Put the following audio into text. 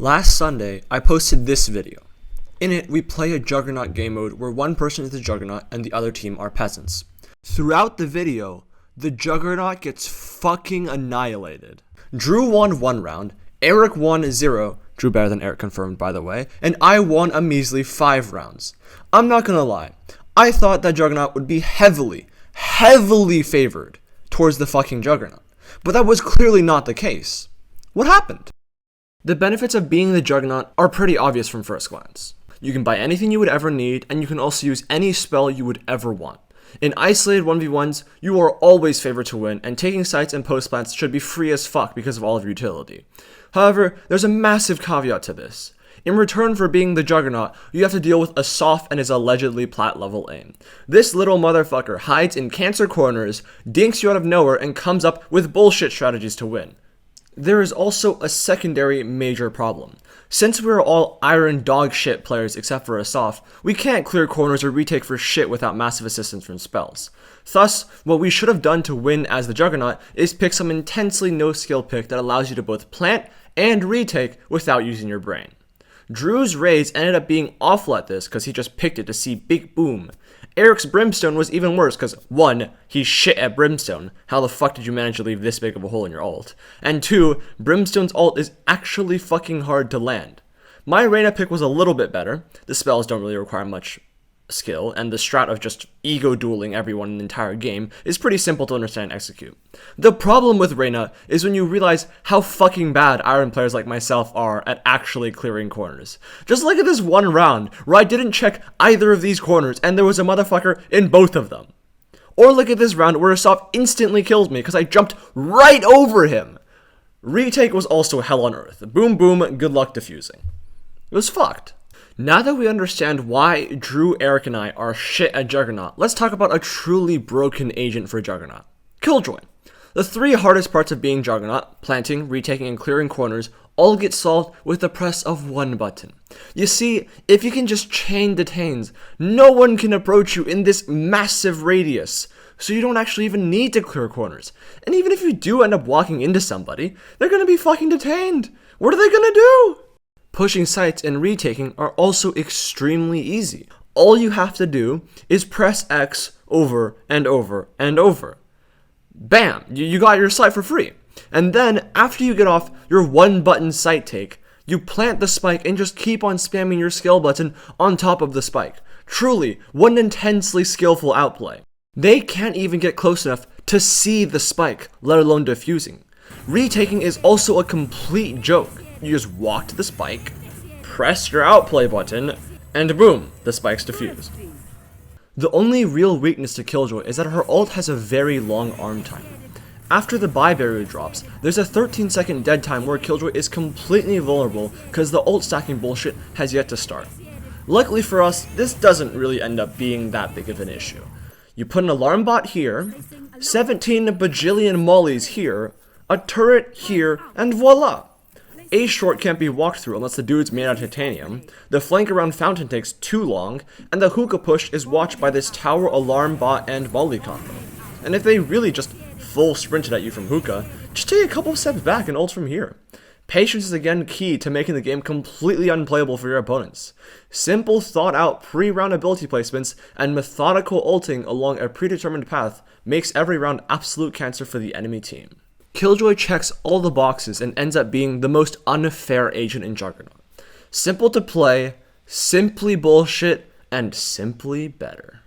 Last Sunday, I posted this video. In it, we play a Juggernaut game mode where one person is the Juggernaut and the other team are peasants. Throughout the video, the Juggernaut gets fucking annihilated. Drew won 1 round, Eric won 0, Drew better than Eric confirmed by the way, and I won a measly 5 rounds. I'm not gonna lie, I thought that Juggernaut would be heavily favored towards the fucking Juggernaut, but that was clearly not the case. What happened? The benefits of being the Juggernaut are pretty obvious from first glance. You can buy anything you would ever need, and you can also use any spell you would ever want. In isolated 1v1s, you are always favored to win, and taking sites and post plants should be free as fuck because of all of your utility. However, there's a massive caveat to this. In return for being the Juggernaut, you have to deal with a soft and his allegedly plat level aim. This little motherfucker hides in cancer corners, dinks you out of nowhere, and comes up with bullshit strategies to win. There is also a secondary major problem. Since we're all iron dog shit players except for Asaf, we can't clear corners or retake for shit without massive assistance from spells. Thus, what we should have done to win as the Juggernaut is pick some intensely no-skill pick that allows you to both plant and retake without using your brain. Drew's raids ended up being awful at this because he just picked it to see big boom. Eric's Brimstone was even worse because 1, he's shit at Brimstone. How the fuck did you manage to leave this big of a hole in your ult? And 2, Brimstone's ult is actually fucking hard to land. My Reyna pick was a little bit better. The spells don't really require much skill, and the strat of just ego dueling everyone in the entire game is pretty simple to understand and execute. The problem with Reyna is when you realize how fucking bad iron players like myself are at actually clearing corners. Just look at this one round where I didn't check either of these corners and there was a motherfucker in both of them. Or look at this round where Asaf instantly kills me because I jumped right over him. Retake was also hell on earth. Boom boom, good luck defusing. It was fucked. Now that we understand why Drew, Eric, and I are shit at Juggernaut, let's talk about a truly broken agent for Juggernaut. Killjoy. The 3 hardest parts of being Juggernaut, planting, retaking, and clearing corners, all get solved with the press of 1 button. You see, if you can just chain detains, no one can approach you in this massive radius, so you don't actually even need to clear corners. And even if you do end up walking into somebody, they're gonna be fucking detained. What are they gonna do? Pushing sites and retaking are also extremely easy. All you have to do is press X over and over and over. Bam! You got your site for free. And then, after you get off your 1-button site take, you plant the spike and just keep on spamming your skill button on top of the spike. Truly, what an intensely skillful outplay. They can't even get close enough to see the spike, let alone defusing. Retaking is also a complete joke. You just walk to the spike, press your outplay button, and boom, the spike's defused. The only real weakness to Killjoy is that her ult has a very long arm time. After the buy barrier drops, there's a 13-second dead time where Killjoy is completely vulnerable because the ult stacking bullshit has yet to start. Luckily for us, this doesn't really end up being that big of an issue. You put an alarm bot here, 17 bajillion mollies here, a turret here, and voila! A short can't be walked through unless the dude's made out of titanium, the flank around fountain takes too long, and the hookah push is watched by this tower alarm bot and volley combo. And if they really just full sprinted at you from hookah, just take a couple steps back and ult from here. Patience is again key to making the game completely unplayable for your opponents. Simple thought out pre-round ability placements and methodical ulting along a predetermined path makes every round absolute cancer for the enemy team. Killjoy checks all the boxes and ends up being the most unfair agent in Juggernaut. Simple to play, simply bullshit, and simply better.